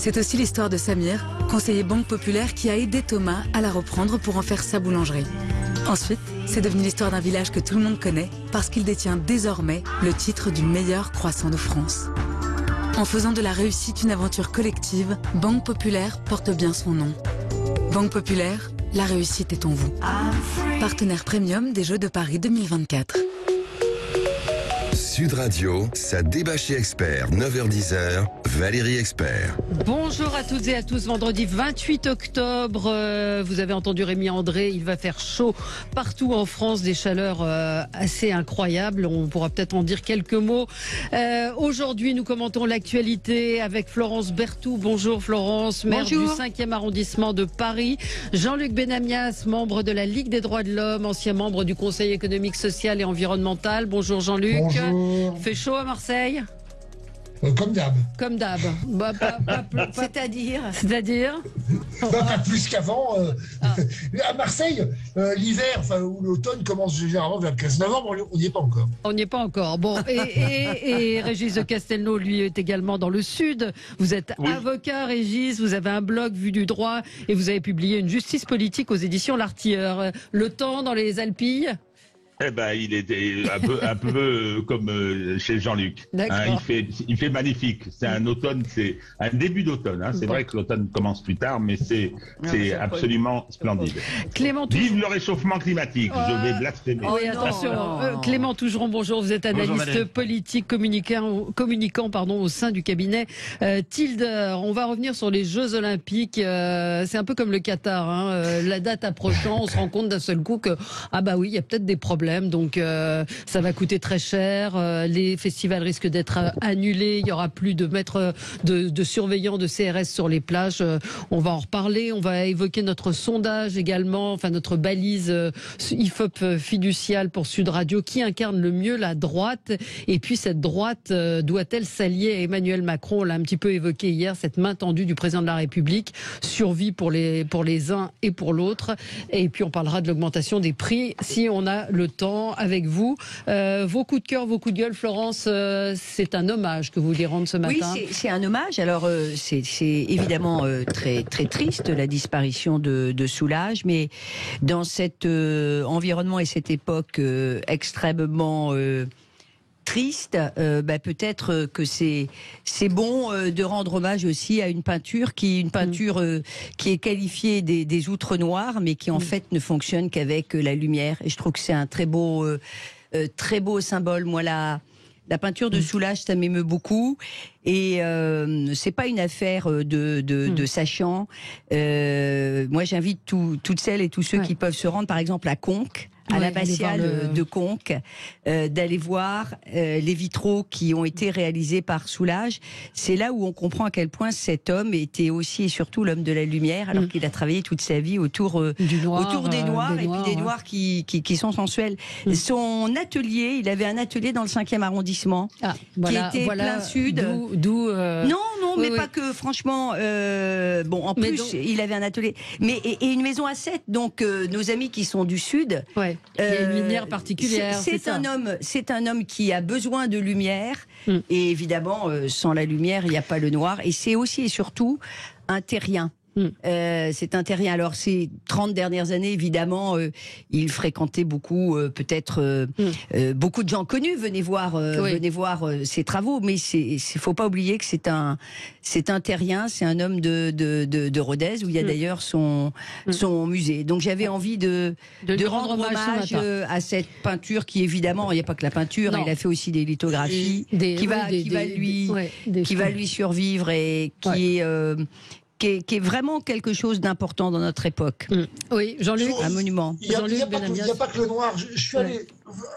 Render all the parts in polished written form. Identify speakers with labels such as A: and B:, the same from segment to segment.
A: C'est aussi l'histoire de Samir, conseiller Banque Populaire qui a aidé Thomas à la reprendre pour en faire sa boulangerie. Ensuite, c'est devenu l'histoire d'un village que tout le monde connaît parce qu'il détient désormais le titre du meilleur croissant de France. En faisant de la réussite une aventure collective, Banque Populaire porte bien son nom. Banque Populaire, la réussite est en vous. Partenaire premium des Jeux de Paris 2024.
B: Sud Radio, ça débat chez Expert, 9h-10h, Valérie Expert.
C: Bonjour à toutes et à tous, vendredi 28 octobre, vous avez entendu Rémi André, il va faire chaud partout en France, des chaleurs assez incroyables, on pourra peut-être en dire quelques mots. Aujourd'hui, nous commentons l'actualité avec Florence Berthoud. Bonjour Florence, maire du 5e arrondissement de Paris. Jean-Luc Benamias, membre de la Ligue des droits de l'homme, ancien membre du Conseil économique, social et environnemental. Bonjour Jean-Luc.
D: Bonjour.
C: Fait chaud à Marseille ?
D: Comme d'hab.
C: Comme d'hab. Bah,
E: C'est-à-dire
D: Pas plus qu'avant. À Marseille, l'hiver, ou l'automne commence généralement vers le 15 novembre, on n'y est pas encore.
C: On n'y est pas encore. Bon, et Régis de Castelnau, lui, est également dans le sud. Vous êtes avocat, Régis, vous avez un blog Vue du droit et vous avez publié Une justice politique aux éditions L'Artilleur. Le temps dans les Alpilles ?
F: Eh ben, il est un peu comme chez Jean-Luc. Hein, il fait magnifique. C'est un automne, c'est un début d'automne. Hein. C'est vrai que l'automne commence plus tard, mais c'est absolument splendide. Vive le réchauffement climatique. Je vais blasphémer.
C: Oui, attention. Clément Tougeron, bonjour. Vous êtes analyste politique, communicant au sein du cabinet Tilder. On va revenir sur les Jeux Olympiques. C'est un peu comme le Qatar. Hein. La date approchant, on se rend compte d'un seul coup que il y a peut-être des problèmes. Donc ça va coûter très cher, les festivals risquent d'être annulés, il n'y aura plus de maîtres de surveillants de CRS sur les plages. On va en reparler, on va évoquer notre sondage également, enfin notre balise IFOP fiduciale pour Sud Radio, qui incarne le mieux la droite, et puis cette droite doit-elle s'allier à Emmanuel Macron? On l'a un petit peu évoqué hier, cette main tendue du président de la République, survie pour les uns et pour l'autre, et puis on parlera de l'augmentation des prix si on a le temps avec vous. Vos coups de cœur, vos coups de gueule, Florence, c'est un hommage que vous voulez rendre ce matin.
E: Oui, c'est un hommage. Alors, c'est évidemment très, très triste, la disparition de Soulages, mais dans cet environnement et cette époque extrêmement triste, peut-être que c'est bon de rendre hommage aussi à une peinture qui est qualifiée des outres noires, mais qui en fait ne fonctionne qu'avec la lumière. Et je trouve que c'est un très beau symbole. Moi, la peinture de Soulages, ça m'émeut beaucoup. Et c'est pas une affaire de sachants. Moi, j'invite toutes celles et tous ceux qui peuvent se rendre, par exemple, à Conques, à l'abbatiale de Conques, d'aller voir les vitraux qui ont été réalisés par Soulages. C'est là où on comprend à quel point cet homme était aussi et surtout l'homme de la lumière, alors qu'il a travaillé toute sa vie autour des noirs, et puis des noirs qui sont sensuels. Son atelier, il avait un atelier dans le 5e arrondissement, qui était plein sud. Non, mais pas que, franchement. En plus, il avait un atelier. Et une maison à 7, donc nos amis qui sont du sud.
C: Il y a une lumière particulière.
E: C'est un homme qui a besoin de lumière. Et évidemment, sans la lumière, il n'y a pas le noir. Et c'est aussi et surtout un terrien. C'est un terrien. Alors, ces 30 dernières années, évidemment, il fréquentait beaucoup, beaucoup de gens connus venaient voir ses travaux. Mais faut pas oublier que c'est un terrien, c'est un homme de Rodez, où il y a d'ailleurs son musée. Donc, j'avais envie de rendre hommage à cette peinture qui, évidemment, il n'y a pas que la peinture, il a fait aussi des lithographies qui va lui survivre et qui est vraiment quelque chose d'important dans notre époque.
C: Oui, Jean-Luc,
E: un monument.
D: Il n'y a pas que le noir. Je suis allé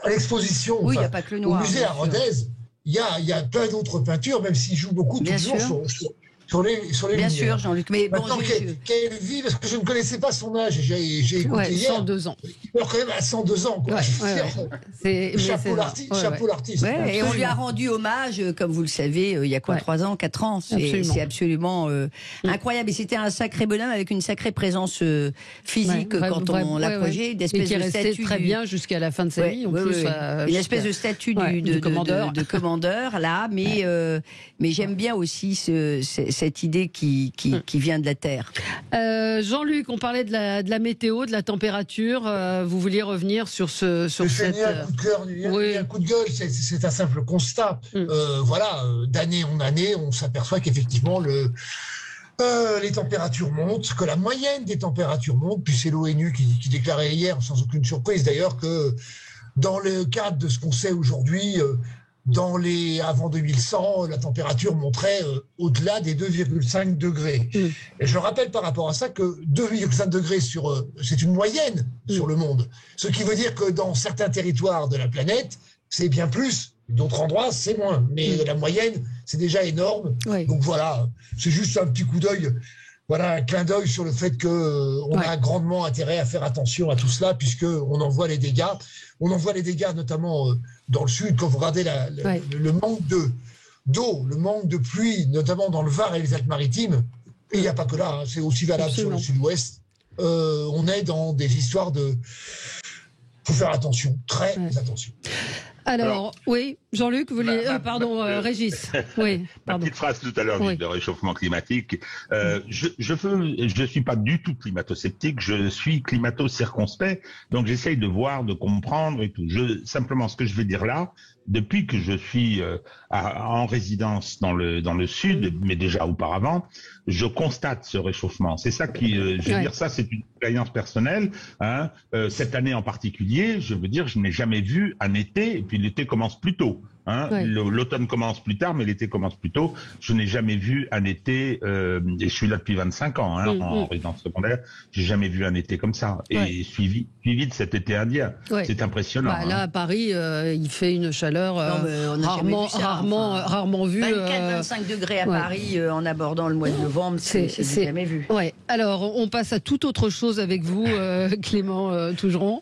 D: à l'exposition
E: il n'y a pas que le noir,
D: au musée à Rodez. Il y a plein d'autres peintures, même s'il joue beaucoup toujours sur les
E: Bien
D: lumières.
E: sûr, Jean-Luc. Mais
D: maintenant, quelle vie, parce que je ne connaissais pas son âge. J'ai écouté hier.
C: 102 ans.
D: Il meurt quand même à 102 ans. Quoi. Chapeau l'artiste.
E: Et on lui a rendu hommage, comme vous le savez, il y a 3 ans, 4 ans. C'est absolument incroyable. Et c'était un sacré bonhomme avec une sacrée présence physique quand on l'approchait.
C: Et qui est resté très bien jusqu'à la fin de sa vie.
E: Une espèce de statue de commandeur, là. Mais j'aime bien aussi cette idée qui vient de la Terre.
C: Jean-Luc, on parlait de la météo, de la température. Vous vouliez revenir sur cette...
D: un coup de cœur, un coup de gueule, c'est un simple constat. Voilà, d'année en année, on s'aperçoit qu'effectivement, les températures montent, que la moyenne des températures monte, puis c'est l'ONU qui déclarait hier, sans aucune surprise d'ailleurs, que dans le cadre de ce qu'on sait aujourd'hui, avant 2100, la température monterait au-delà des 2,5 degrés. Et je rappelle par rapport à ça que 2,5 degrés c'est une moyenne sur le monde. Ce qui veut dire que dans certains territoires de la planète, c'est bien plus. D'autres endroits, c'est moins. Mais la moyenne, c'est déjà énorme. Oui. Donc voilà, c'est juste un petit coup d'œil. Voilà, un clin d'œil sur le fait qu'on a grandement intérêt à faire attention à tout cela, puisqu'on en voit les dégâts. On en voit les dégâts notamment dans le sud, quand vous regardez le manque d'eau, le manque de pluie, notamment dans le Var et les Alpes-Maritimes. Et il n'y a pas que là, c'est aussi valable sur le sud-ouest. On est dans des histoires de... Il faut faire attention, très attention.
C: Alors, oui, Jean-Luc, vous voulez... pardon, Régis. Oui,
F: ma petite phrase tout à l'heure de réchauffement climatique. Je suis pas du tout climato-sceptique, je suis climato-circonspect, donc j'essaye de voir, de comprendre et tout. Simplement, ce que je vais dire là, depuis que je suis en résidence dans le sud, mais déjà auparavant, je constate ce réchauffement. C'est ça qui, je veux dire, ça c'est une expérience personnelle. Hein. Cette année en particulier, je veux dire, je n'ai jamais vu un été, et puis l'été commence plus tôt. Hein. L'automne commence plus tard, mais l'été commence plus tôt. Je n'ai jamais vu un été, et je suis là depuis 25 ans en résidence secondaire, j'ai jamais vu un été comme ça. Et suivi de cet été indien. C'est impressionnant.
C: Là, à Paris, il fait une chaleur rarement vue.
E: 24-25 degrés à Paris en abordant le mois de novembre, c'est jamais vu.
C: Ouais. Alors, on passe à toute autre chose avec vous, Clément Tougeron.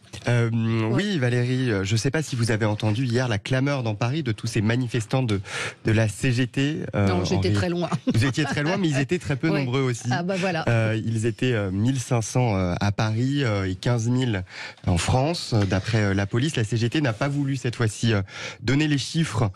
G: Oui, Valérie, je ne sais pas si vous avez entendu hier la clameur dans Paris de tous ces manifestants de la CGT.
C: Non, j'étais très loin.
G: Vous étiez très loin, mais ils étaient très peu nombreux aussi.
C: Ah bah voilà.
G: Ils étaient 1500 à Paris et 15 000 en France. D'après la police, la CGT n'a pas voulu cette fois-ci donner les chiffres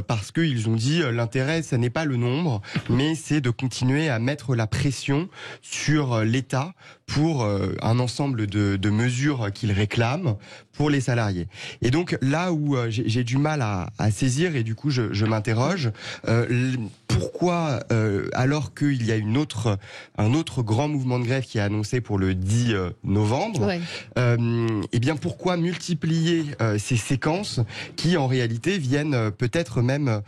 G: parce qu'ils ont dit l'intérêt, ce n'est pas le nombre, mais c'est de continuer à mettre la pression sur l'État pour un ensemble de mesures qu'ils réclament pour les salariés. Et donc là où j'ai du mal à saisir, et du coup je m'interroge, pourquoi alors qu'il y a un autre grand mouvement de grève qui est annoncé pour le 10 novembre, et bien pourquoi multiplier ces séquences qui en réalité viennent peut-être même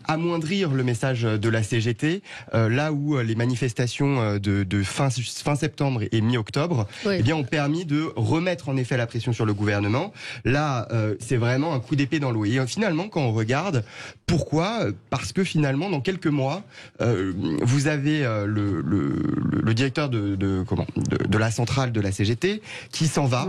G: amoindrir le message de la CGT, là où les manifestations de fin septembre et mi-octobre eh bien ont permis de remettre en effet la pression sur le gouvernement. Là c'est vraiment un coup d'épée dans l'eau. Et finalement quand on regarde, pourquoi ? Parce que finalement dans quelques mois vous avez le directeur de la centrale de la CGT qui s'en va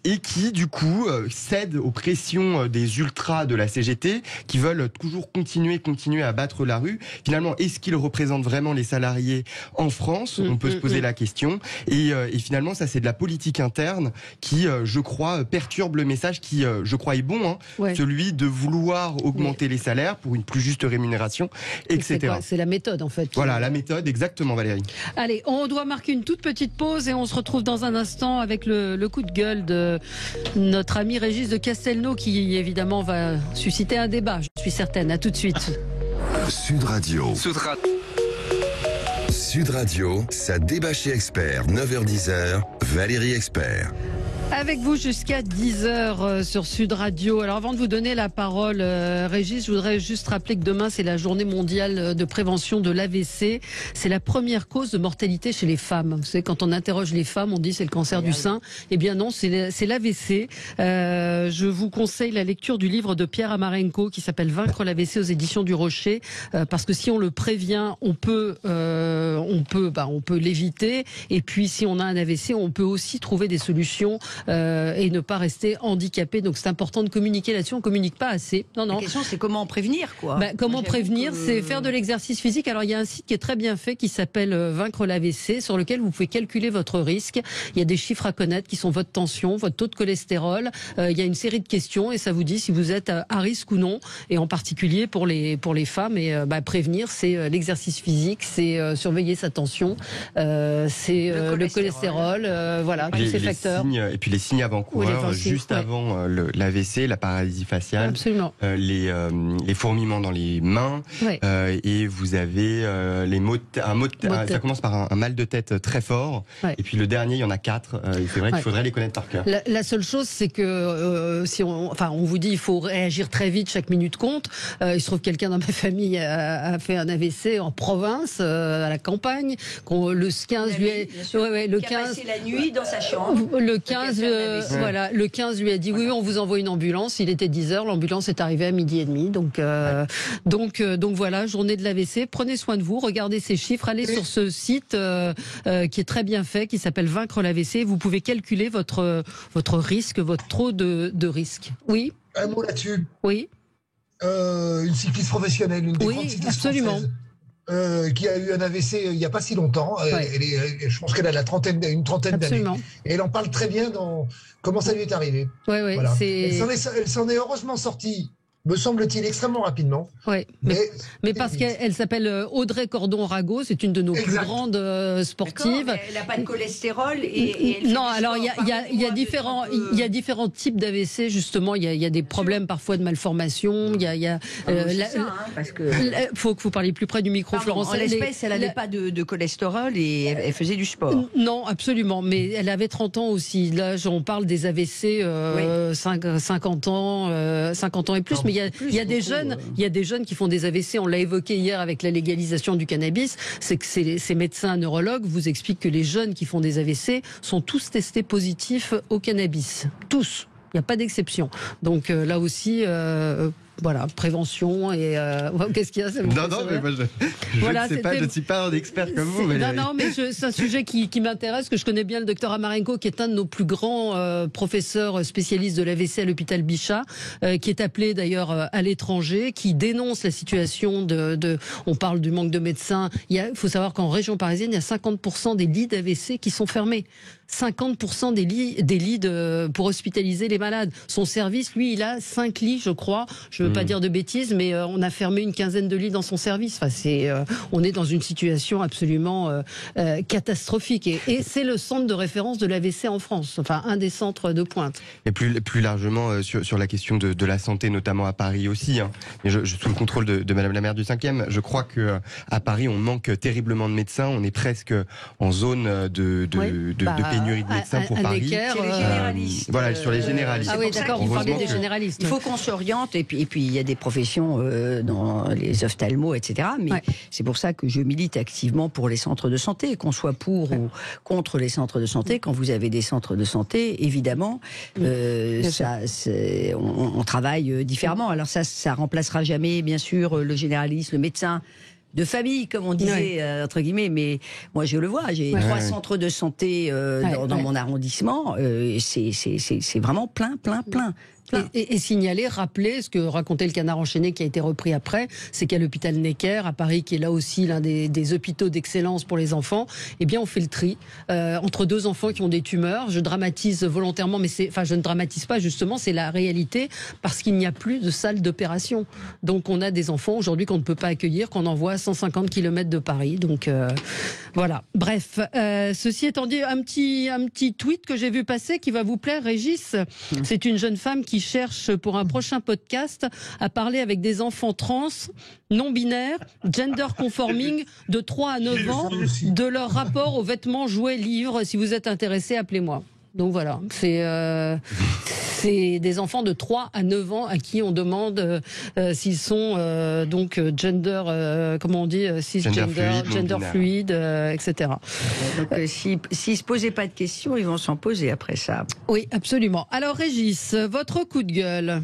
G: et qui du coup cède aux pressions des ultras de la CGT qui veulent toujours continuer à battre la rue. Finalement, est-ce qu'ils représentent vraiment les salariés en France ? On peut se poser la question. Et finalement, ça c'est de la politique interne qui, je crois, perturbe le message qui, je crois, est bon, celui de vouloir augmenter les salaires pour une plus juste rémunération, etc.
C: C'est la méthode en fait.
G: Voilà, la méthode, exactement Valérie.
C: Allez, on doit marquer une toute petite pause et on se retrouve dans un instant avec le coup de gueule de notre ami Régis de Castelnau qui évidemment va susciter un débat, je suis certaine. À tout de suite.
B: Sud Radio. Sud Radio, ça débat chez Expert, 9h-10h, Valérie Expert.
C: Avec vous jusqu'à 10h sur Sud Radio. Alors avant de vous donner la parole, Régis, je voudrais juste rappeler que demain c'est la journée mondiale de prévention de l'AVC. C'est la première cause de mortalité chez les femmes. Vous savez, quand on interroge les femmes, on dit c'est le cancer du sein. Eh bien non, c'est l'AVC. Je vous conseille la lecture du livre de Pierre Amarenko qui s'appelle Vaincre l'AVC aux éditions du Rocher, parce que si on le prévient, on peut l'éviter. Et puis si on a un AVC, on peut aussi trouver des solutions et ne pas rester handicapé. Donc c'est important de communiquer là-dessus. On communique pas assez. Non.
E: La question, c'est comment prévenir, quoi.
C: Comment prévenir, c'est faire de l'exercice physique. Alors il y a un site qui est très bien fait qui s'appelle Vaincre l'AVC, sur lequel vous pouvez calculer votre risque. Il y a des chiffres à connaître qui sont votre tension, votre taux de cholestérol. Il y a une série de questions et ça vous dit si vous êtes à risque ou non. Et en particulier pour les femmes. Et prévenir, c'est l'exercice physique, c'est surveiller sa tension, c'est le cholestérol, voilà, tous ces facteurs.
G: Et puis les signes avant-coureurs, juste avant l'AVC, la paralysie faciale.
C: Absolument.
G: Les fourmillements dans les mains.
C: Ouais.
G: Et vous avez ça commence par un mal de tête très fort.
C: Ouais.
G: Et puis le dernier, il y en a 4. Et c'est vrai qu'il faudrait les connaître par cœur.
C: La seule chose, c'est que si on vous dit il faut réagir très vite, chaque minute compte. Il se trouve que quelqu'un dans ma famille a fait un AVC en province, à la campagne. Le 15 lui a
E: passé la nuit dans sa chambre.
C: Le 15 lui a dit oui, on vous envoie une ambulance. Il était 10h, l'ambulance est arrivée à 12h30. Donc voilà, journée de l'AVC. Prenez soin de vous, regardez ces chiffres, allez sur ce site qui est très bien fait, qui s'appelle Vaincre l'AVC. Vous pouvez calculer votre risque, votre taux de risque. Oui.
D: Un mot là-dessus.
C: Oui.
D: Une cycliste professionnelle, une des grandes cyclistes
C: absolument.
D: Françaises, qui a eu un AVC il n'y a pas si longtemps. Je pense qu'elle a une trentaine d'années. Et elle en parle très bien dans comment ça lui est arrivé. Voilà. Elle s'en est heureusement sortie, me semble-t-il, extrêmement rapidement.
C: Oui, mais parce qu'elle s'appelle Audrey Cordon-Rago, c'est une de nos plus grandes sportives.
E: Elle n'a pas de cholestérol
C: non, alors il y a différents types d'AVC, justement. Il y a des problèmes parfois de malformation. Faut que vous parliez plus près du micro, Florence.
E: En l'espèce, elle n'avait pas de cholestérol et elle faisait du sport.
C: Non, absolument. Mais elle avait 30 ans aussi. Là, on parle des AVC 50 ans et plus. Mais il y a des jeunes qui font des AVC. On l'a évoqué hier avec la légalisation du cannabis. C'est que ces médecins neurologues vous expliquent que les jeunes qui font des AVC sont tous testés positifs au cannabis. Tous. Il n'y a pas d'exception. Donc là aussi, voilà, prévention et qu'est-ce qu'il y a?
G: Non, mais moi je ne sais pas, je ne suis pas un expert comme vous.
C: Non, mais c'est un sujet qui m'intéresse, que je connais bien, le docteur Amarenko, qui est un de nos plus grands professeurs spécialistes de l'AVC à l'hôpital Bichat, qui est appelé d'ailleurs à l'étranger, qui dénonce la situation on parle du manque de médecins. Il faut savoir qu'en région parisienne, il y a 50% des lits d'AVC qui sont fermés. 50% des lits pour hospitaliser les malades. Son service, lui, il a 5 lits, je crois. Je ne veux pas dire de bêtises, mais on a fermé une quinzaine de lits dans son service. Enfin, on est dans une situation absolument catastrophique. Et c'est le centre de référence de l'AVC en France. Enfin, un des centres de pointe.
G: Et plus largement sur la question de la santé, notamment à Paris aussi. Mais sous le contrôle de Madame la maire du 5e, je crois que à Paris, on manque terriblement de médecins. On est presque en zone de pénurie de médecins pour Paris.
E: Sur les généralistes.
G: Voilà, sur les généralistes.
C: Ah oui, d'accord, vous parlez des généralistes.
E: Il faut qu'on s'oriente, et puis il y a des professions dans les ophtalmos, etc. Mais c'est pour ça que je milite activement pour les centres de santé, qu'on soit pour ou contre les centres de santé. Quand vous avez des centres de santé, évidemment, on travaille différemment. Alors ça remplacera jamais, bien sûr, le généraliste, le médecin de famille, comme on disait, entre guillemets, mais moi je le vois, j'ai 3 centres de santé dans mon arrondissement, c'est vraiment plein.
C: Et signaler, rappeler ce que racontait le Canard enchaîné qui a été repris après, c'est qu'à l'hôpital Necker à Paris, qui est là aussi l'un des hôpitaux d'excellence pour les enfants, eh bien on fait le tri entre 2 enfants qui ont des tumeurs. Je dramatise volontairement, mais je ne dramatise pas, justement, c'est la réalité, parce qu'il n'y a plus de salle d'opération. Donc on a des enfants aujourd'hui qu'on ne peut pas accueillir, qu'on envoie à 150 km de Paris. Donc voilà. Bref, ceci étant dit, un petit tweet que j'ai vu passer qui va vous plaire, Régis. C'est une jeune femme qui cherche pour un prochain podcast à parler avec des enfants trans, non-binaires, gender conforming, de 3 à 9 ans, de leur rapport aux vêtements, jouets, livres. Si vous êtes intéressé, appelez-moi. Donc voilà, c'est des enfants de 3 à 9 ans à qui on demande s'ils sont donc gender, comment on dit, cisgender, gender fluide, etc.
E: Donc s'ils se posaient pas de questions, ils vont s'en poser après ça.
C: Oui, absolument. Alors Régis, votre coup de gueule.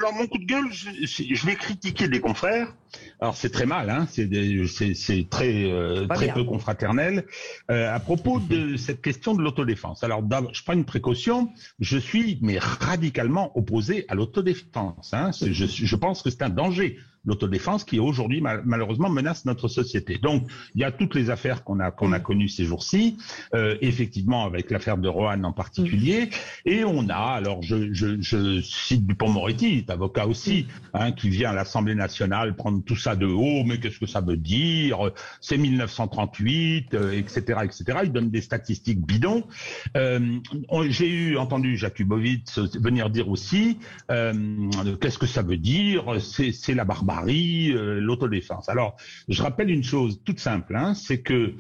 F: Alors mon coup de gueule, je vais critiquer des confrères. Alors c'est très mal, hein, c'est très peu confraternel à propos de cette question de l'autodéfense. Alors je prends une précaution, je suis radicalement opposé à l'autodéfense. Hein. Je pense que c'est un danger, l'autodéfense, qui aujourd'hui malheureusement menace notre société. Donc il y a toutes les affaires qu'on a connues ces jours-ci, effectivement avec l'affaire de Roanne en particulier, et on a, alors je cite Dupond-Moretti, avocat aussi, hein, qui vient à l'Assemblée nationale prendre tout ça de haut, mais qu'est-ce que ça veut dire, c'est 1938, etc., etc. Il donne des statistiques bidons. J'ai entendu Jakubowicz venir dire aussi, qu'est-ce que ça veut dire, c'est la barbarie, l'autodéfense. Alors, je rappelle une chose toute simple, hein, c'est que,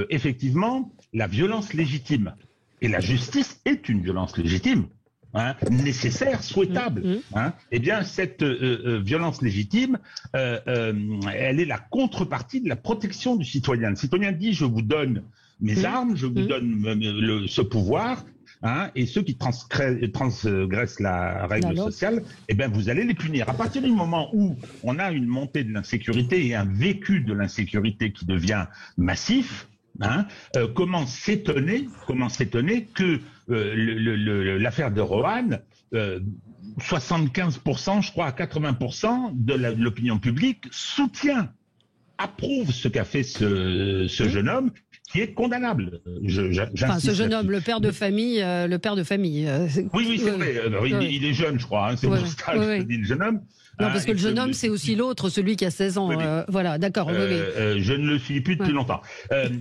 F: effectivement, la violence légitime, et la justice est une violence légitime, hein, nécessaire, souhaitable. Hein, eh bien, cette violence légitime, elle est la contrepartie de la protection du citoyen. Le citoyen dit, je vous donne mes armes, je vous donne ce pouvoir, hein, et ceux qui transgressent la règle sociale, eh bien, vous allez les punir. À partir du moment où on a une montée de l'insécurité et un vécu de l'insécurité qui devient massif, hein, comment s'étonner que l'affaire de Roanne, 75%, je crois, à 80% de l'opinion publique approuve ce qu'a fait ce jeune homme, qui est condamnable.
C: Enfin, ce jeune homme, le père de famille.
F: Oui, c'est vrai. Il est jeune, je crois. Hein, c'est pour ça que je dis le jeune homme.
C: Non, parce que le jeune homme, c'est aussi l'autre, celui qui a 16 ans. Voilà, d'accord.
F: Je ne le suis plus depuis longtemps.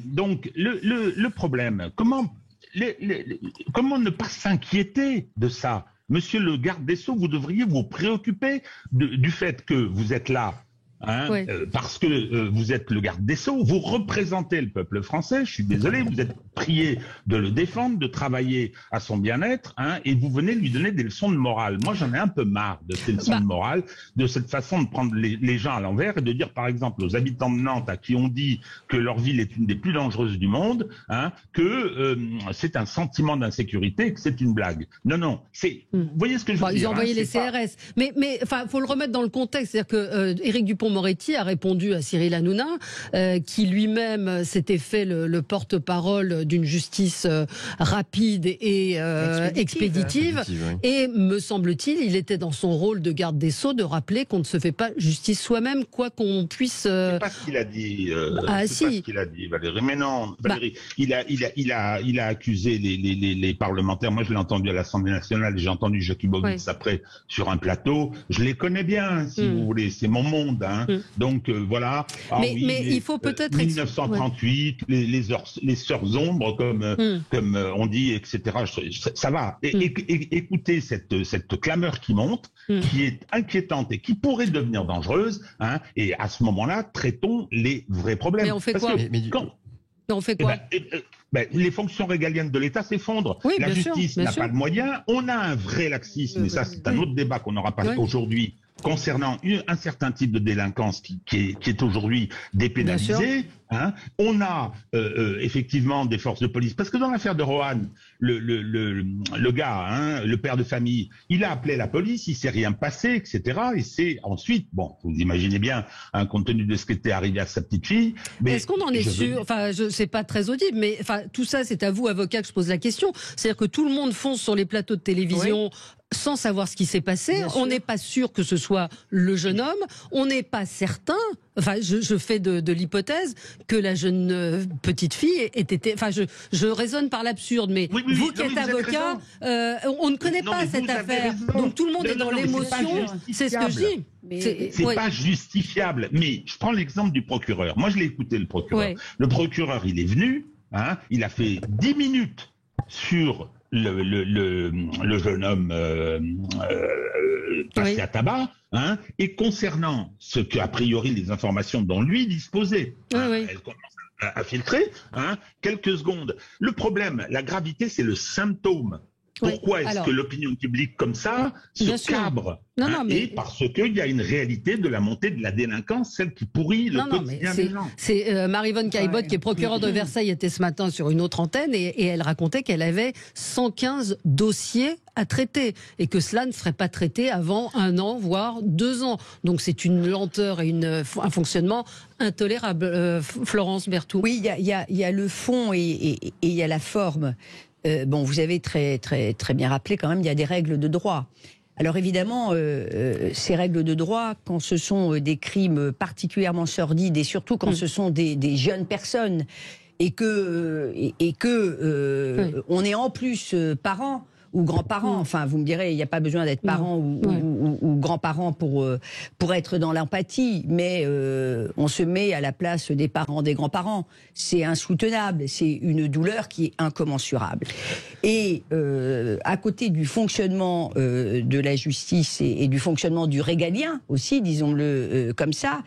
F: Donc, le problème, comment ne pas s'inquiéter de ça? Monsieur le garde des Sceaux, vous devriez vous préoccuper du fait que vous êtes là, hein, parce que vous êtes le garde des Sceaux, vous représentez le peuple français, je suis désolé, vous êtes prié de le défendre, de travailler à son bien-être, hein, et vous venez lui donner des leçons de morale. Moi, j'en ai un peu marre de ces leçons de morale, de cette façon de prendre les gens à l'envers et de dire, par exemple, aux habitants de Nantes à qui on dit que leur ville est une des plus dangereuses du monde, hein, que c'est un sentiment d'insécurité, que c'est une blague. Non, vous voyez ce que je veux dire.
C: Ils ont envoyé les CRS. Mais enfin, faut le remettre dans le contexte, c'est-à-dire que Éric Dupond-Moretti a répondu à Cyril Hanouna, qui lui-même s'était fait le porte-parole d'une justice rapide et expéditive. Et me semble-t-il, il était dans son rôle de garde des Sceaux de rappeler qu'on ne se fait pas justice soi-même, quoi qu'on puisse.
F: C'est pas ce qu'il a dit. Pas ce qu'il a dit, Valérie. Mais non, Valérie, il a accusé les parlementaires. Moi, je l'ai entendu à l'Assemblée nationale. J'ai entendu Jakubowicz après sur un plateau. Je les connais bien, si vous voulez. C'est mon monde. Hein. Donc voilà.
C: Mais il faut peut-être
F: 1938, les sœurs ombres, comme on dit, etc. Ça va. Écoutez cette clameur qui monte, qui est inquiétante et qui pourrait devenir dangereuse. Hein, et à ce moment-là, traitons les vrais problèmes.
C: Mais on fait quoi? On fait quoi?
F: Les fonctions régaliennes de l'État s'effondrent. La justice n'a pas de moyens. On a un vrai laxisme, et ça, c'est un autre débat qu'on n'aura pas aujourd'hui, concernant un certain type de délinquance qui est aujourd'hui dépénalisé. Hein. On a effectivement des forces de police, parce que dans l'affaire de Roanne, le gars, hein, le père de famille, il a appelé la police, il s'est rien passé, etc. Et c'est ensuite, bon, vous imaginez bien, hein, compte tenu de ce qui était arrivé à sa petite fille. Mais
C: est-ce qu'on en est sûr? Enfin, c'est pas très audible, mais enfin, tout ça, c'est à vous, avocat, que je pose la question. C'est-à-dire que tout le monde fonce sur les plateaux de télévision. Sans savoir ce qui s'est passé, on n'est pas sûr que ce soit le jeune homme, on n'est pas certain, enfin je fais de l'hypothèse que la jeune petite fille ait été, enfin je raisonne par l'absurde, mais vous qui êtes avocat, on ne connaît pas cette affaire, donc tout le monde est dans l'émotion, c'est ce que je dis.
F: C'est pas justifiable, mais je prends l'exemple du procureur. Moi je l'ai écouté, le procureur. Le procureur, il est venu, hein, il a fait 10 minutes sur le jeune homme passé à tabac, hein, et concernant ce que, a priori, les informations dont lui disposait, elle commence à filtrer, hein, quelques secondes. Le problème, la gravité, c'est le symptôme. Pourquoi est-ce que l'opinion publique comme ça se cabre Et parce qu'il y a une réalité de la montée de la délinquance, celle qui pourrit le quotidien des gens.
C: C'est Maryvonne Caillebotte, qui est procureure de Versailles, était ce matin sur une autre antenne et elle racontait qu'elle avait 115 dossiers à traiter et que cela ne serait pas traité avant 1 an, voire 2 ans. Donc c'est une lenteur et un fonctionnement intolérable. Florence Berthoud.
E: Oui, il y a le fond et il y a la forme. Bon, vous avez très bien rappelé quand même, il y a des règles de droit. Alors évidemment, ces règles de droit, quand ce sont des crimes particulièrement sordides et surtout quand ce sont des jeunes personnes et que on est en plus parents ou grands-parents, enfin vous me direz, il n'y a pas besoin d'être parents ou grands-parents pour être dans l'empathie, mais on se met à la place des parents, des grands-parents. C'est insoutenable, c'est une douleur qui est incommensurable. Et à côté du fonctionnement de la justice et du fonctionnement du régalien aussi, disons-le comme ça,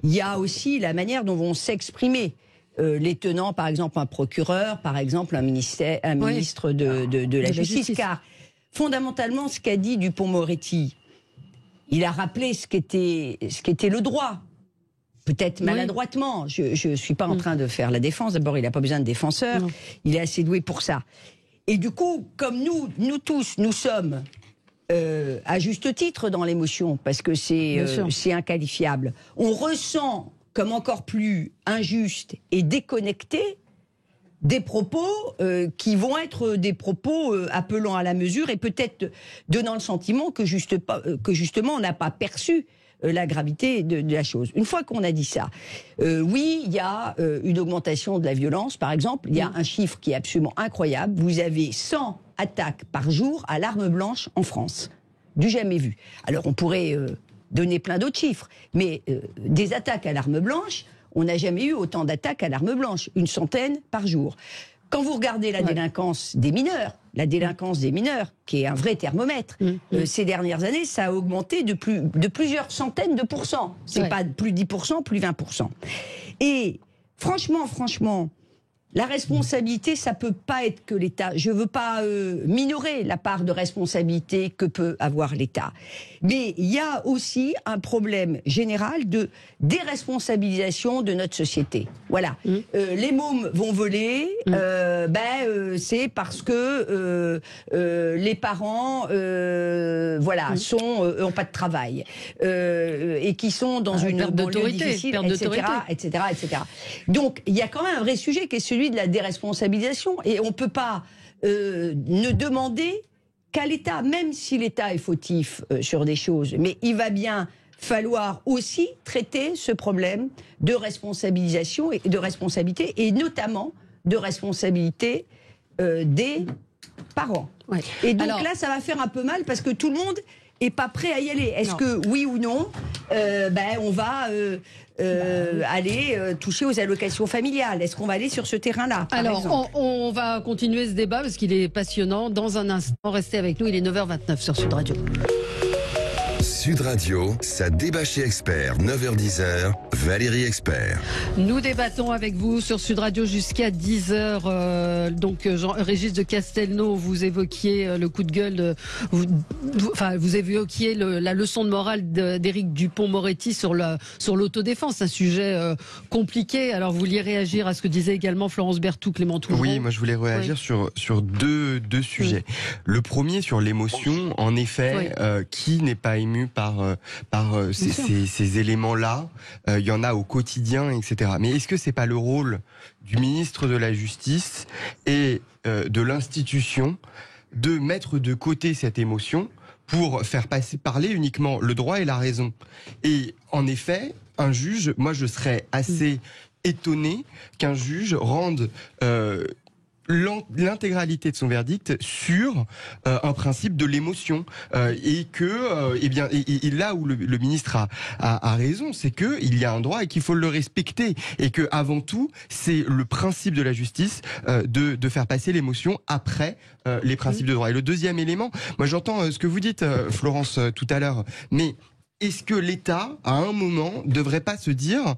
E: il y a aussi la manière dont vont s'exprimer les tenants, par exemple un procureur, par exemple un ministre de la Justice. Car fondamentalement, ce qu'a dit Dupond-Moretti, il a rappelé ce qu'était le droit. Peut-être maladroitement. Je ne suis pas en train de faire la défense. D'abord, il n'a pas besoin de défenseur. Non. Il est assez doué pour ça. Et du coup, comme nous tous, nous sommes à juste titre dans l'émotion, parce que c'est inqualifiable. On ressent comme encore plus injuste et déconnecté des propos qui vont être des propos appelant à la mesure et peut-être donnant le sentiment que justement on n'a pas perçu la gravité de la chose. Une fois qu'on a dit ça, oui, il y a une augmentation de la violence, par exemple. Il y a un chiffre qui est absolument incroyable. Vous avez 100 attaques par jour à l'arme blanche en France. Du jamais vu. Alors on pourrait donner plein d'autres chiffres, mais des attaques à l'arme blanche, on n'a jamais eu autant d'attaques à l'arme blanche, 100 par jour. Quand vous regardez la délinquance des mineurs, qui est un vrai thermomètre, ces dernières années, ça a augmenté de plusieurs centaines de pourcents. C'est pas plus 10%, plus 20%. Et franchement, la responsabilité, ça peut pas être que l'État. Je veux pas minorer la part de responsabilité que peut avoir l'État. Mais il y a aussi un problème général de déresponsabilisation de notre société. Voilà. Les mômes vont voler, c'est parce que les parents ont pas de travail et qui sont dans une banlieue difficile, etc. Donc il y a quand même un vrai sujet qui est celui de la déresponsabilisation et on peut pas ne demander qu'à l'État, même si l'État est fautif sur des choses, mais il va bien falloir aussi traiter ce problème de responsabilisation et de responsabilité, et notamment de responsabilité des parents. Ouais. Et donc là, ça va faire un peu mal parce que tout le monde est pas prêt à y aller. Est-ce que, oui ou non, on va aller toucher aux allocations familiales? Est-ce qu'on va aller sur ce terrain-là?
C: Alors, on va continuer ce débat parce qu'il est passionnant. Dans un instant, restez avec nous, il est 9h29 sur Sud Radio.
B: Sud Radio, ça débat chez Expert, 9h-10h, Valérie Expert.
C: Nous débattons avec vous sur Sud Radio jusqu'à 10h. Régis de Castelnau, vous évoquiez le coup de gueule, vous évoquiez la leçon de morale d'Éric Dupond-Moretti sur l'autodéfense, un sujet compliqué. Alors vous vouliez réagir à ce que disait également Florence Berthoud, Clément Tougeron? Oui,
G: moi je voulais réagir sur deux sujets. Le premier sur l'émotion, en effet, qui n'est pas ému par ces éléments-là, il y en a au quotidien, etc. Mais est-ce que c'est pas le rôle du ministre de la Justice et de l'institution de mettre de côté cette émotion pour faire parler uniquement le droit et la raison? Et en effet, un juge, moi je serais assez étonné qu'un juge rende l'intégralité de son verdict sur un principe de l'émotion et que là où le ministre a raison, c'est que il y a un droit et qu'il faut le respecter et que avant tout c'est le principe de la justice de faire passer l'émotion après les principes de droit. Et le deuxième élément, moi j'entends ce que vous dites Florence tout à l'heure, mais est-ce que l'État à un moment devrait pas se dire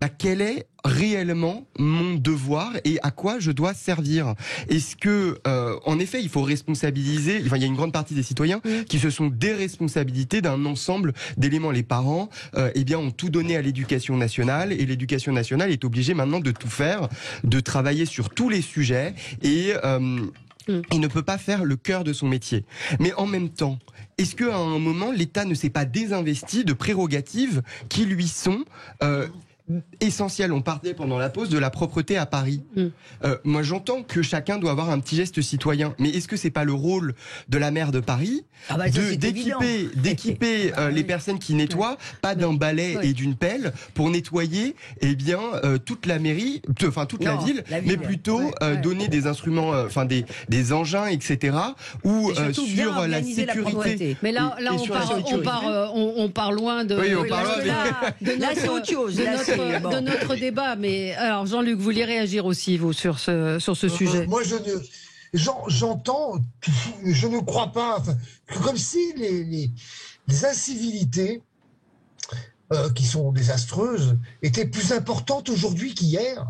G: quel est réellement mon devoir et à quoi je dois servir. Est-ce que, en effet, il faut responsabiliser, il y a une grande partie des citoyens qui se sont déresponsabilités d'un ensemble d'éléments. Les parents, ont tout donné à l'éducation nationale et l'éducation nationale est obligée maintenant de tout faire, de travailler sur tous les sujets et il ne peut pas faire le cœur de son métier. Mais en même temps, est-ce qu'à un moment, l'État ne s'est pas désinvesti de prérogatives qui lui sont essentiel. On parlait pendant la pause de la propreté à Paris. Moi, j'entends que chacun doit avoir un petit geste citoyen, mais est-ce que c'est pas le rôle de la maire de Paris d'équiper les personnes qui nettoient, pas d'un balai et d'une pelle pour nettoyer, toute la mairie, la ville, mais plutôt donner des instruments, des engins, etc. ou sur la sécurité.
C: Mais là, on part loin de.
E: Oui, on part loin. Là, c'est autre chose.
C: De notre débat, mais alors Jean-Luc, vous voulez réagir aussi vous sur ce sujet?
D: Moi, j'entends, je ne crois pas, comme si les incivilités qui sont désastreuses étaient plus importantes aujourd'hui qu'hier,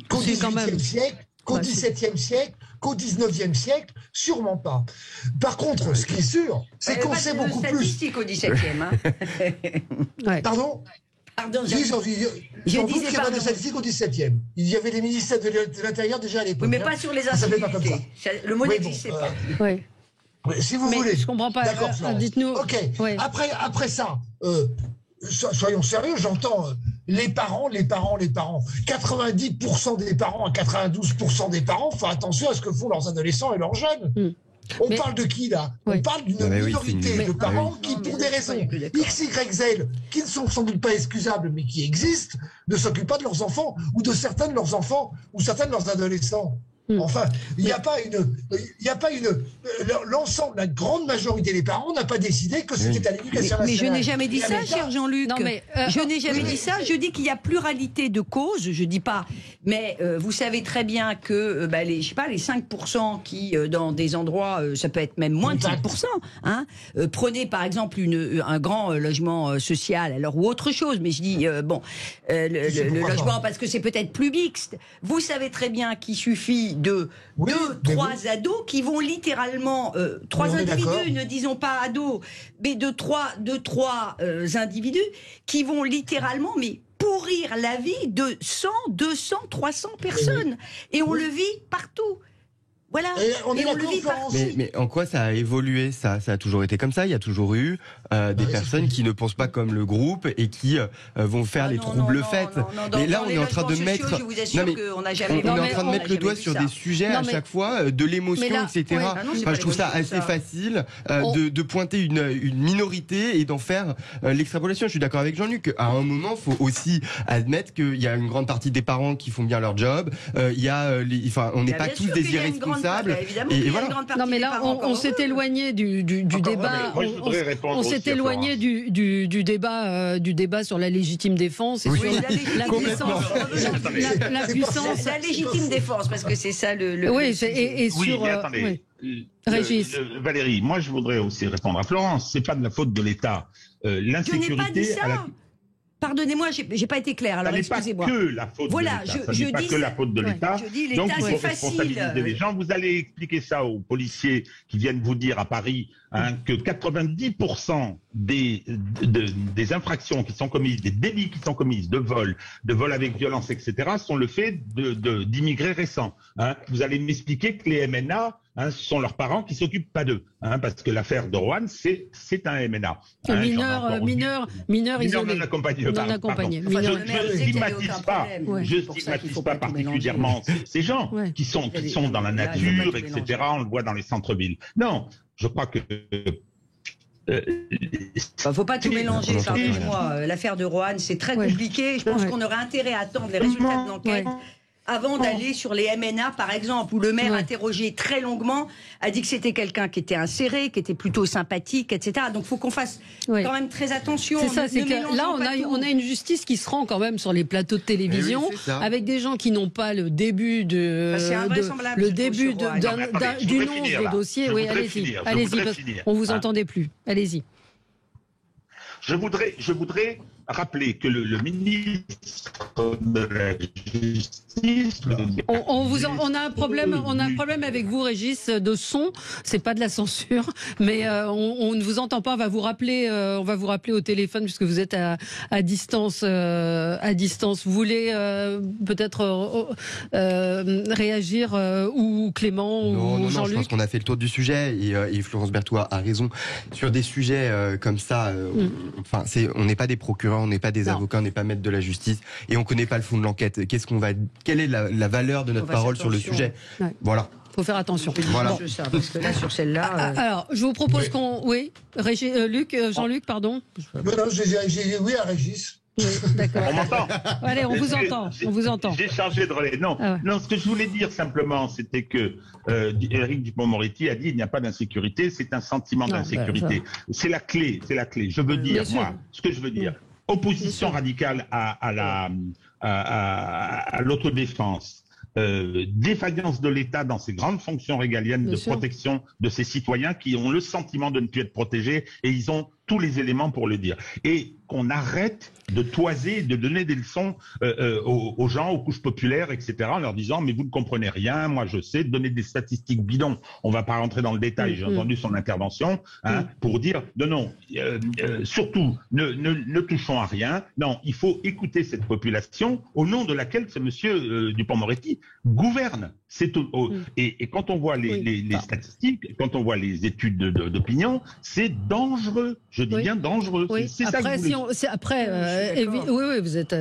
D: qu'au XVIIIe siècle, qu'au XVIIe siècle, qu'au XIXe siècle, sûrement pas. Par contre, ce qui est sûr, c'est qu'on sait beaucoup plus.
E: Au XVIIe.
D: Pardon?
E: Pardon,
D: je disais qu'il y avait des statistiques au 17e. Il y avait les ministères de l'Intérieur déjà à l'époque.
E: Oui, mais pas sur les incivilités. Le mot n'existait pas.
D: Oui. Si vous voulez.
C: Je comprends pas.
D: D'accord,
C: dites-nous.
D: Ok. Oui. Après ça, soyons sérieux, j'entends les parents. 90% des parents à 92% des parents font attention à ce que font leurs adolescents et leurs jeunes. On parle de qui, là? On parle d'une minorité de parents qui, pour des raisons X, Y, Z, qui ne sont sans doute pas excusables, mais qui existent, ne s'occupent pas de leurs enfants, ou de certains de leurs enfants, ou certains de leurs adolescents. Enfin, il n'y a pas l'ensemble, la grande majorité des parents n'a pas décidé que c'était à l'éducation nationale.
E: Mais je n'ai jamais dit ça, cher Jean-Luc. Je n'ai jamais dit ça. Je dis qu'il y a pluralité de causes. Je dis pas. Mais vous savez très bien que les 5% qui dans des endroits, ça peut être même moins de 5%. Prenez par exemple un grand logement social, alors ou autre chose. Mais je dis le logement parce que c'est peut-être plus mixte. Vous savez très bien qu'il suffit de 2-3 ados qui vont littéralement 3 individus, ne disons pas ados, mais de 3 individus qui vont littéralement pourrir la vie de 100, 200, 300 personnes. Et on le vit partout. Voilà.
D: Et on le vit partout.
G: Mais en quoi ça a évolué? Ça a toujours été comme ça. Il y a toujours eu des personnes qui ne pensent pas comme le groupe et qui vont faire les troubles faits. Mais là, on est en train de mettre.
E: Je vous assure qu'on n'a jamais.
G: On est en train de mettre le doigt sur des sujets à chaque fois, de l'émotion, etc. Je trouve ça assez facile de pointer une minorité et d'en faire l'extrapolation. Je suis d'accord avec Jean-Luc. À un moment, il faut aussi admettre qu'il y a une grande partie des parents qui font bien leur job. Il y a, on n'est pas tous des irresponsables.
E: Et voilà.
C: Non mais là, on s'est éloigné du débat. On s'est éloigné du débat sur la légitime défense et sur la puissance.
E: La légitime défense, parce que c'est ça le.
C: Oui, et sur.
F: Mais attendez.
C: Régis.
F: Valérie, moi je voudrais aussi répondre à Florence. C'est pas de la faute de l'État. L'insécurité.
E: Je n'ai pas dit ça. Pardonnez-moi, j'ai pas été claire. Alors excusez-moi.
F: Ça n'est pas que la faute de l'État. Ça n'est pas que la faute de l'État. Donc il faut responsabiliser les gens. Vous allez expliquer ça aux policiers qui viennent vous dire à Paris que 90% des infractions qui sont commises, des délits qui sont commises, de vol avec violence, etc., sont le fait d'immigrés récents. Vous allez m'expliquer que les MNA sont leurs parents qui s'occupent pas d'eux, parce que l'affaire de Roanne, c'est un MNA.
C: Mineur isolé.
F: Non accompagné. Je stigmatise pas particulièrement ces gens qui sont dans la nature, etc. On le voit dans les centres-villes. Non, je crois que
E: faut pas tout mélanger, pardonnez-moi. L'affaire de Roanne, c'est très compliqué. Je pense qu'on aurait intérêt à attendre les résultats de l'enquête avant d'aller sur les MNA, par exemple, où le maire interrogé très longuement a dit que c'était quelqu'un qui était inséré, qui était plutôt sympathique, etc. Donc, il faut qu'on fasse quand même très attention.
C: C'est ça, c'est que là, on a une justice qui se rend quand même sur les plateaux de télévision, avec des gens qui n'ont pas le début du nom des dossiers. Oui, allez-y, on vous entendait plus. Allez-y.
F: Je voudrais rappeler que le ministre de la Justice...
C: On a un problème avec vous, Régis, de son. C'est pas de la censure, mais on ne vous entend pas. On va vous rappeler au téléphone puisque vous êtes à distance. Vous voulez peut-être réagir ou Clément ou Jean-Luc?
G: Je pense qu'on a fait le tour du sujet et Florence Berthoud a raison sur des sujets comme ça. On n'est pas des procureurs, on n'est pas des avocats, on n'est pas maître de la justice et on connaît pas le fond de l'enquête. Quelle est la valeur de notre parole sur le sujet?
C: Ouais.
G: Voilà.
C: Faut faire attention.
G: Voilà.
E: Parce que là, sur celle-là.
C: Alors, je vous propose qu'on. Oui, Jean-Luc, pardon.
D: Non, j'ai oui à Régis.
C: Oui, d'accord.
F: On m'entend?
C: Allez, on vous entend.
F: J'ai changé de relais. Non, ce que je voulais dire simplement, c'était que Éric Dupond-Moretti a dit il n'y a pas d'insécurité, c'est un sentiment d'insécurité. C'est la clé. Je veux dire, ce que je veux dire, opposition radicale à l'autodéfense. Défaillance de l'État dans ses grandes fonctions régaliennes de protection de ses citoyens qui ont le sentiment de ne plus être protégés et ils ont tous les éléments pour le dire. Et qu'on arrête de toiser, de donner des leçons aux gens, aux couches populaires, etc., en leur disant « mais vous ne comprenez rien, moi je sais », donner des statistiques bidons. On ne va pas rentrer dans le détail, j'ai entendu son intervention, pour dire « non, surtout, ne touchons à rien. Non, il faut écouter cette population au nom de laquelle ce monsieur Dupond-Moretti gouverne. » Et quand on voit les statistiques, quand on voit les études d'opinion, c'est dangereux. Je dis bien dangereux.
C: Oui.
F: C'est
C: après,
F: ça que
C: oui, vous êtes.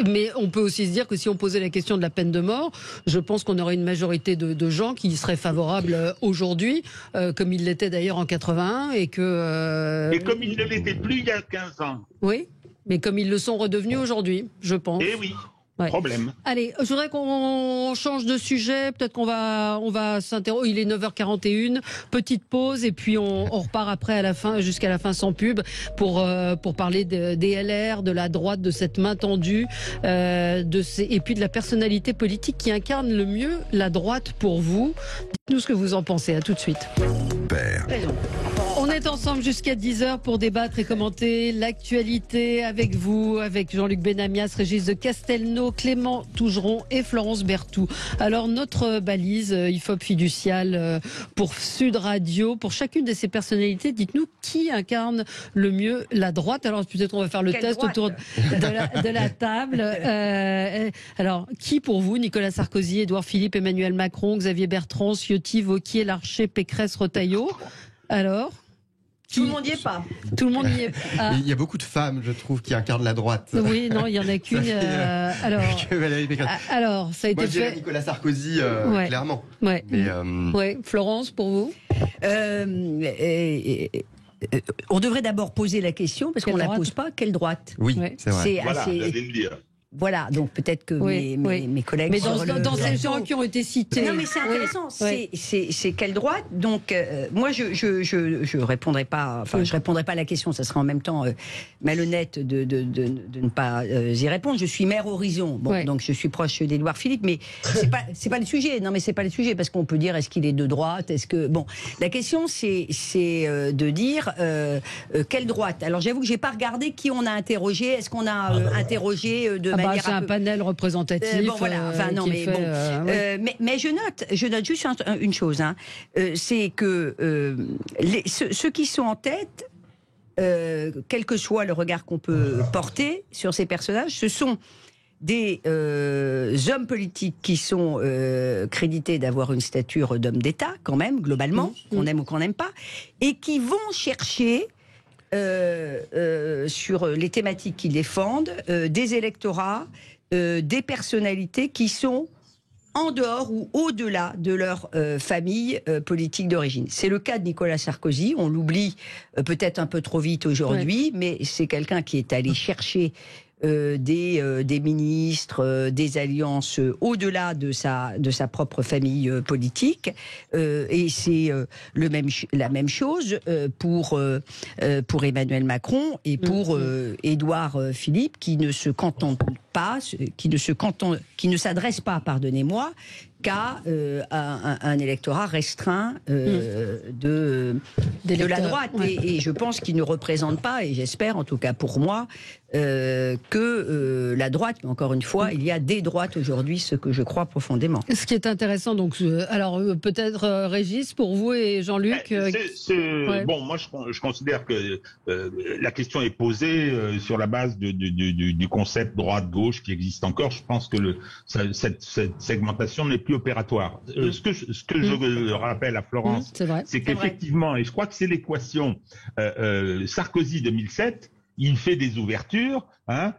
C: Mais on peut aussi se dire que si on posait la question de la peine de mort, je pense qu'on aurait une majorité de gens qui seraient favorables aujourd'hui, comme ils l'étaient d'ailleurs en 81, et que.
F: Et comme ils ne l'étaient plus il y a 15 ans.
C: Oui, mais comme ils le sont redevenus aujourd'hui, je pense.
F: Eh oui.
C: Ouais.
F: Problème.
C: Allez, je voudrais qu'on change de sujet. Peut-être qu'on va s'interroger. Il est 9h41. Petite pause et puis on repart après jusqu'à la fin sans pub pour parler des LR, de la droite, de cette main tendue, et puis de la personnalité politique qui incarne le mieux la droite pour vous. Dites-nous ce que vous en pensez. À tout de suite. On est ensemble jusqu'à 10h pour débattre et commenter l'actualité avec vous, avec Jean-Luc Benamias, Régis de Castelnau, Clément Tougeron et Florence Berthoud. Alors notre balise IFOP fiduciale pour Sud Radio, pour chacune de ces personnalités, dites-nous qui incarne le mieux la droite. Alors peut-être on va faire le test autour de la table. Alors qui pour vous? Nicolas Sarkozy, Édouard Philippe, Emmanuel Macron, Xavier Bertrand, Ciotti, Wauquiez, Larcher, Pécresse, Retailleau. Alors
E: tout le monde n'y est pas.
C: Tout le monde n'y est pas.
G: Il y a beaucoup de femmes, je trouve, qui incarnent la droite.
C: Oui, non, il y en a qu'une. Alors, ça a été fait.
G: Nicolas Sarkozy, clairement.
C: Ouais. Mais, Florence, pour vous.
E: On devrait d'abord poser la question, parce qu'on ne la pose pas, quelle droite?
G: Oui, c'est vrai.
F: Voilà, j'allais le dire.
E: Voilà, donc peut-être que mes collègues...
C: Mais dans ces gens qui ont été cités...
E: Non, mais c'est intéressant, c'est quelle droite? Donc, moi, je répondrai pas... Enfin, je répondrai pas à la question, ça sera en même temps malhonnête de ne pas y répondre. Je suis maire Horizon, donc je suis proche d'Édouard Philippe, mais c'est pas le sujet. Non, mais c'est pas le sujet, parce qu'on peut dire, est-ce qu'il est de droite? Est-ce que... Bon, la question, c'est de dire quelle droite? Alors, j'avoue que j'ai pas regardé qui on a interrogé. Est-ce qu'on a interrogé de manière...
C: C'est un panel représentatif.
E: Bon, voilà. Enfin, non, mais bon. Mais je note juste une chose. C'est que ceux qui sont en tête, quel que soit le regard qu'on peut porter sur ces personnages, ce sont des hommes politiques qui sont crédités d'avoir une stature d'homme d'État, quand même, globalement, qu'on aime ou qu'on n'aime pas, et qui vont chercher sur les thématiques qu'ils défendent, des électorats, des personnalités qui sont en dehors ou au-delà de leur famille politique d'origine. C'est le cas de Nicolas Sarkozy, on l'oublie peut-être un peu trop vite aujourd'hui, mais c'est quelqu'un qui est allé chercher des ministres, des alliances au-delà de sa propre famille politique, et c'est la même chose pour Emmanuel Macron et pour Édouard Philippe, qui ne se cantonne pas, qui ne s'adresse pas, pardonnez-moi, qu'à un électorat restreint de la droite. Et je pense qu'il ne représente pas, et j'espère, en tout cas pour moi, que la droite. Mais encore une fois, il y a des droites aujourd'hui, ce que je crois profondément.
C: Ce qui est intéressant, donc, alors peut-être Régis, pour vous et Jean-Luc.
F: Bon, moi je considère que la question est posée sur la base du concept droite-gauche qui existe encore. Je pense que cette segmentation n'est plus opératoire. Ce que je rappelle à Florence, c'est qu'effectivement, et je crois que c'est l'équation Sarkozy 2007, il fait des ouvertures,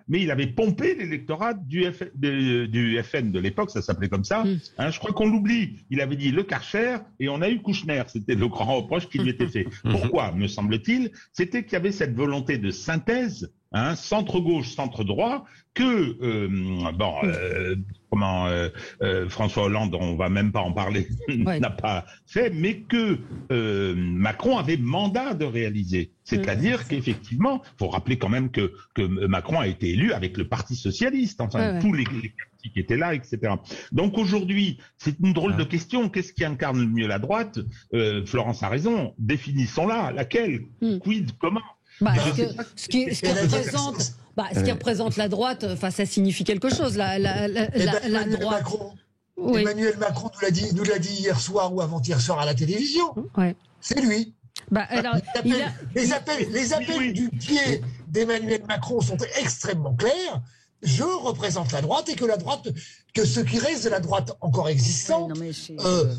F: mais il avait pompé l'électorat du FN de l'époque, ça s'appelait comme ça. Je crois qu'on l'oublie. Il avait dit le Karcher et on a eu Kouchner. C'était le grand reproche qui lui était fait. Pourquoi, me semble-t-il? C'était qu'il y avait cette volonté de synthèse, centre-gauche, centre-droit, que François Hollande, on va même pas en parler, n'a pas fait, mais que Macron avait mandat de réaliser. C'est-à-dire qu'effectivement, faut rappeler quand même que Macron a été élu avec le Parti socialiste, tous les partis qui étaient là, etc. Donc aujourd'hui, c'est une drôle de question. Qu'est-ce qui incarne le mieux la droite? Florence a raison. Définissons-la. Laquelle? Quid? Comment?
C: Ce qui représente la droite, ça signifie quelque chose. La droite.
D: Emmanuel Macron nous l'a dit hier soir ou avant-hier soir à la télévision. C'est lui. Les appels du pied d'Emmanuel Macron sont extrêmement clairs. Je représente la droite et que ce qui reste de la droite encore existante,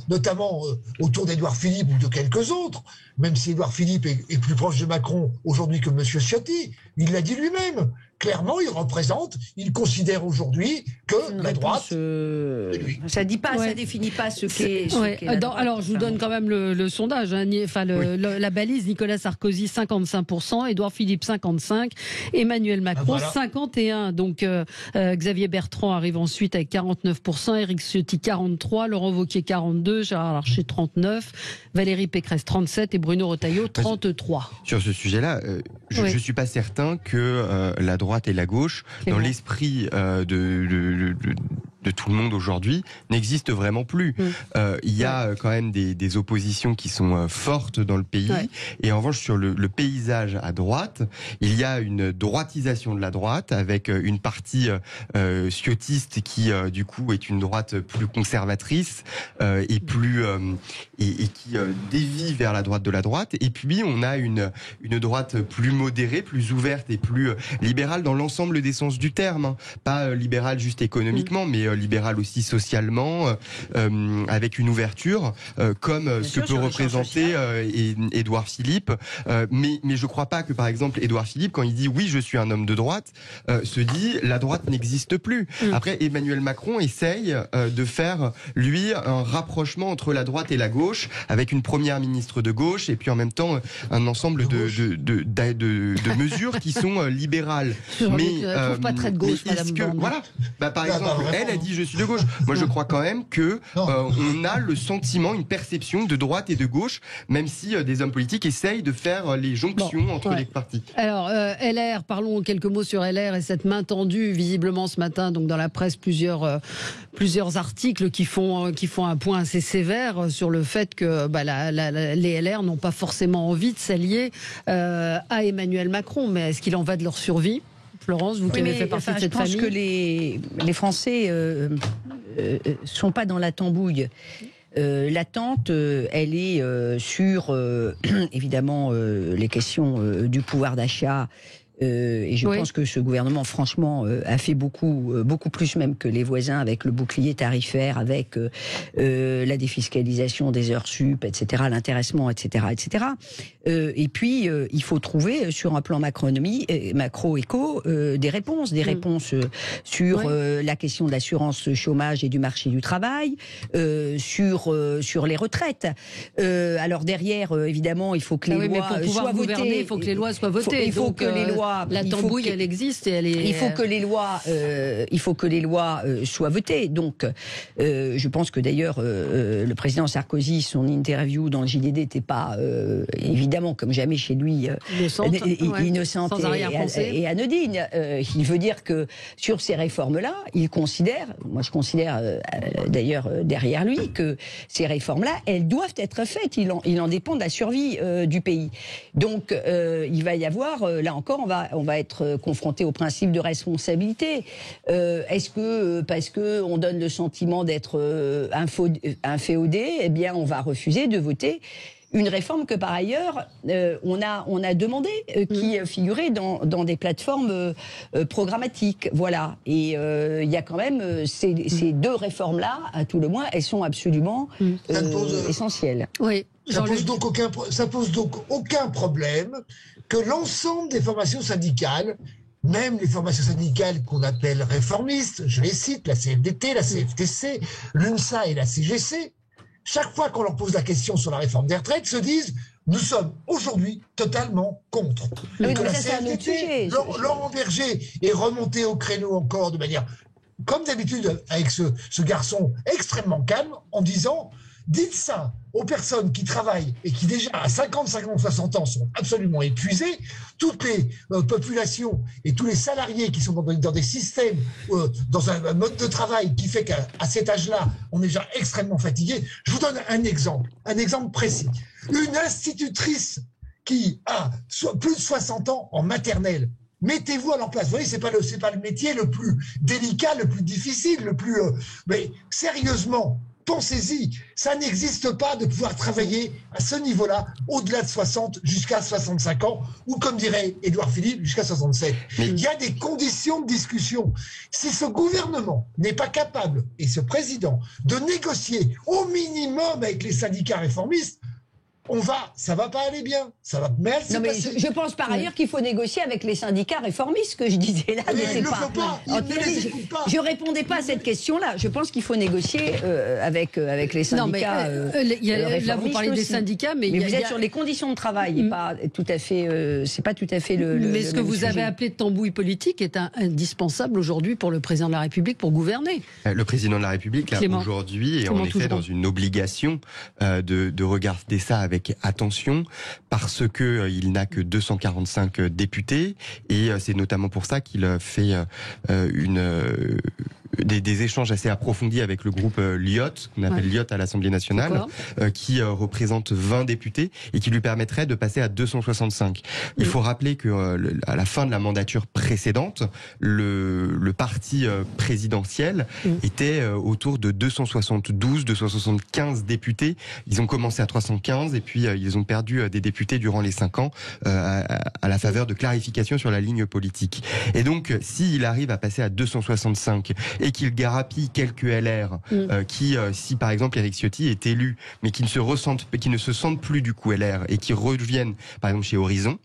D: notamment autour d'Édouard Philippe ou de quelques autres, même si Édouard Philippe est plus proche de Macron aujourd'hui que M. Ciotti, il l'a dit lui-même. Clairement, il considère aujourd'hui que la droite.
E: Ça définit pas ce qu'est.
C: Alors, je vous donne quand même le sondage. La balise: Nicolas Sarkozy 55%, Édouard Philippe 55%, Emmanuel Macron 51%. Donc, Xavier Bertrand arrive ensuite avec 49%, Éric Ciotti 43%, Laurent Wauquiez 42%, Gérard Larcher 39%, Valérie Pécresse 37% et Bruno Retailleau 33%.
G: Sur ce sujet-là, je ne suis pas certain que la droite et la gauche, dans l'esprit de tout le monde aujourd'hui, n'existe vraiment plus. Il y a quand même des oppositions qui sont fortes dans le pays, et en revanche sur le paysage à droite, il y a une droitisation de la droite avec une partie ciotiste qui du coup est une droite plus conservatrice et plus et qui dévie vers la droite de la droite, et puis on a une droite plus modérée, plus ouverte et plus libérale dans l'ensemble des sens du terme, pas libérale juste économiquement, mais libéral aussi socialement, avec une ouverture, comme ce que peut représenter Édouard Philippe. Mais je ne crois pas que, par exemple, Édouard Philippe, quand il dit « oui, je suis un homme de droite », se dit « la droite n'existe plus ». Après, Emmanuel Macron essaye de faire, lui, un rapprochement entre la droite et la gauche, avec une première ministre de gauche, et puis en même temps, un ensemble de mesures qui sont libérales.
C: Mais pas très de gauche, Madame Borne.
G: Voilà. Par exemple, elle a dit je suis de gauche. Moi, je crois quand même que on a le sentiment, une perception de droite et de gauche, même si des hommes politiques essayent de faire les jonctions entre les partis.
C: Alors, LR, parlons quelques mots sur LR et cette main tendue, visiblement ce matin, donc dans la presse, plusieurs articles qui font un point assez sévère sur le fait que les LR n'ont pas forcément envie de s'allier à Emmanuel Macron. Mais est-ce qu'il en va de leur survie? Florence, vous qui avez fait partie de cette famille.
E: Je pense que les Français sont pas dans la tambouille. L'attente, elle est sur, évidemment, les questions du pouvoir d'achat. Et je pense que ce gouvernement, franchement, a fait beaucoup plus même que les voisins, avec le bouclier tarifaire, avec la défiscalisation des heures sup, etc., l'intéressement, etc., etc. Et puis, il faut trouver sur un plan macro-éco des réponses sur la question de l'assurance chômage et du marché du travail, sur les retraites. Alors derrière, évidemment, il faut que les lois soient votées.
C: Il faut que les lois soient votées.
E: Il faut que les lois.
C: La tambouille, elle existe et elle est.
E: Il faut que les lois soient votées. Donc, je pense que d'ailleurs, le président Sarkozy, son interview dans le JDD n'était pas évidemment, comme jamais chez lui, innocente et anodine. Il veut dire que sur ces réformes-là, il considère, moi je considère d'ailleurs derrière lui, que ces réformes-là, elles doivent être faites. Il en dépend de la survie du pays. Donc, il va y avoir, là encore, on va va être confronté au principe de responsabilité. Est-ce que parce que on donne le sentiment d'être inféodé, eh bien on va refuser de voter une réforme que par ailleurs on a demandé, qui figurait dans des plateformes programmatiques, voilà. Et il y a quand même ces deux réformes-là, à tout le moins, elles sont absolument essentielles.
C: Oui.
D: Ça pose donc aucun problème que l'ensemble des formations syndicales, même les formations syndicales qu'on appelle réformistes, je les cite, la CFDT, la CFTC, l'UNSA et la CGC, chaque fois qu'on leur pose la question sur la réforme des retraites, se disent « nous sommes aujourd'hui totalement contre ».
E: Oui,
D: que la
E: ça,
D: CFDT, Laurent Berger, est remonté au créneau encore de manière, comme d'habitude, avec ce garçon extrêmement calme, en disant « dites ça aux personnes qui travaillent et qui déjà à 50, 60 ans sont absolument épuisées, toutes les populations et tous les salariés qui sont dans des systèmes, dans un mode de travail qui fait qu'à cet âge-là, on est déjà extrêmement fatigué. » Je vous donne un exemple précis. Une institutrice qui a plus de 60 ans en maternelle, mettez-vous à leur place. Vous voyez, c'est pas le métier le plus délicat, le plus difficile, mais sérieusement, pensez-y, ça n'existe pas de pouvoir travailler à ce niveau-là, au-delà de 60 jusqu'à 65 ans, ou comme dirait Édouard Philippe, jusqu'à 67. Il y a des conditions de discussion. Si ce gouvernement n'est pas capable, et ce président, de négocier au minimum avec les syndicats réformistes, ça va pas aller bien.
E: Je pense par ailleurs qu'il faut négocier avec les syndicats réformistes, que je disais là.
D: Mais il ne faut pas.
E: Je répondais pas à cette question-là. Je pense qu'il faut négocier avec les syndicats.
C: Là, vous parlez des syndicats, mais
E: vous êtes sur les conditions de travail, et pas tout à fait. C'est pas tout à fait le.
C: Mais ce que vous avez appelé de tambouille politique est indispensable aujourd'hui pour le président de la République pour gouverner.
G: Le président de la République, là, aujourd'hui, est en effet dans une obligation de regarder ça avec attention, parce que il n'a que 245 députés, et c'est notamment pour ça qu'il fait des échanges assez approfondis avec le groupe LIOT, qu'on appelle LIOT à l'Assemblée nationale, qui représente 20 députés et qui lui permettrait de passer à 265. Il faut rappeler que à la fin de la mandature précédente, le parti présidentiel était autour de 272, 275 députés. Ils ont commencé à 315 et puis ils ont perdu des députés durant les 5 ans à la faveur de clarifications sur la ligne politique. Et donc, s'il arrive à passer à 265 et qu'il grappille quelques LR si par exemple Éric Ciotti est élu, mais qui ne se sentent plus du coup LR et qui reviennent par exemple chez Horizon,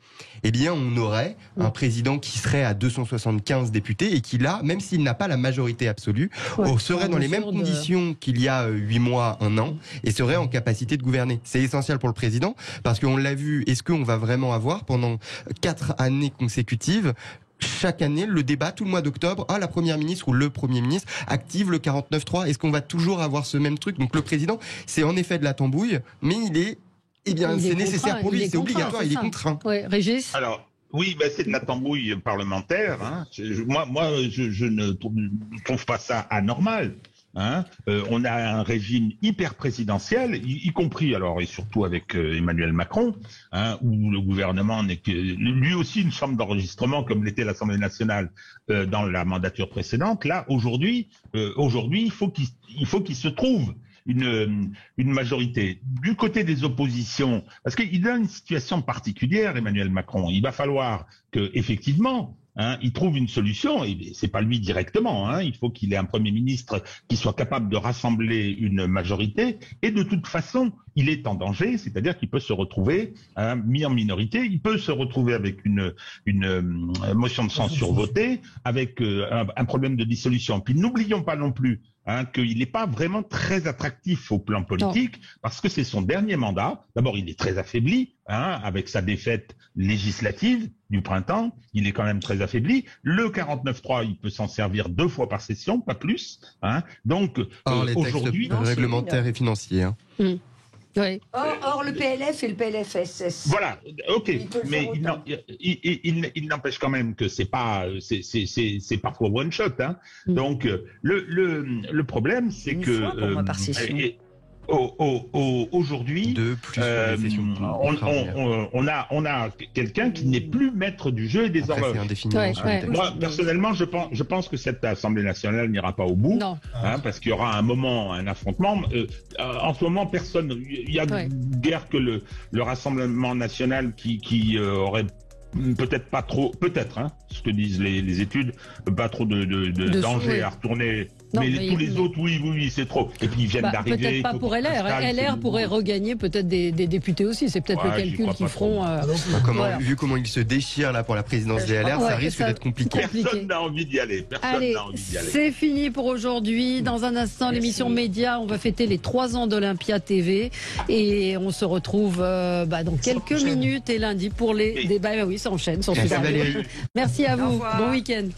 G: eh bien on aurait un président qui serait à 275 députés et qui là, même s'il n'a pas la majorité absolue, serait dans les mêmes conditions qu'il y a 8 mois, 1 an, et serait en capacité de gouverner. C'est essentiel pour le président, parce qu'on l'a vu, est-ce qu'on va vraiment avoir pendant 4 années consécutives chaque année le débat tout le mois d'octobre, la première ministre ou le premier ministre active le 49.3. Est-ce qu'on va toujours avoir ce même truc? Donc le président, c'est en effet de la tambouille, mais c'est nécessaire pour lui, c'est obligatoire, il est contraint.
C: Ouais, Régis.
F: Alors, oui, c'est de la tambouille parlementaire. Hein. Moi, je ne trouve pas ça anormal. On a un régime hyper présidentiel, y compris alors et surtout avec Emmanuel Macron, où le gouvernement n'est que lui aussi une chambre d'enregistrement comme l'était l'Assemblée nationale dans la mandature précédente. Là, aujourd'hui, il faut qu'il se trouve une majorité du côté des oppositions, parce qu'il a une situation particulière, Emmanuel Macron. Il va falloir que effectivement il trouve une solution, et c'est pas lui directement. Il faut qu'il ait un Premier ministre qui soit capable de rassembler une majorité. Et de toute façon, il est en danger, c'est-à-dire qu'il peut se retrouver mis en minorité. Il peut se retrouver avec une motion de censure votée, avec un problème de dissolution. Puis n'oublions pas non plus qu'il n'est pas vraiment très attractif au plan politique, parce que c'est son dernier mandat. D'abord, il est très affaibli, avec sa défaite législative du printemps, il est quand même très affaibli. Le 49.3, il peut s'en servir 2 fois par session, pas plus. Donc, aujourd'hui...
G: réglementaires et financiers.
E: Oui. Or, le PLF et le PLFSS.
F: Voilà, ok, mais il n'empêche quand même que c'est parfois one shot. Donc le problème, c'est que
E: par session.
F: aujourd'hui, on a quelqu'un qui n'est plus maître du jeu et des horloges. Moi, personnellement, je pense que cette Assemblée nationale n'ira pas au bout, parce qu'il y aura un moment, un affrontement. En ce moment, il y a guère que le Rassemblement national qui aurait peut-être pas trop, ce que disent les études, pas trop de danger à retourner. Non, mais tous les autres, oui, c'est trop. Et puis ils viennent d'arriver.
C: Peut-être pas pour LR. LR pourrait regagner peut-être des députés aussi. C'est peut-être le calcul qu'ils feront.
G: Vu comment ils se déchirent là pour la présidence des LR, ça risque d'être compliqué.
F: Personne n'a envie d'y aller.
C: Allez, c'est fini pour aujourd'hui. Dans un instant, l'émission Média, on va fêter les 3 ans d'Olympia TV. Et on se retrouve dans quelques minutes et lundi pour les débats. Oui, ça enchaîne. Merci à vous. Bon week-end.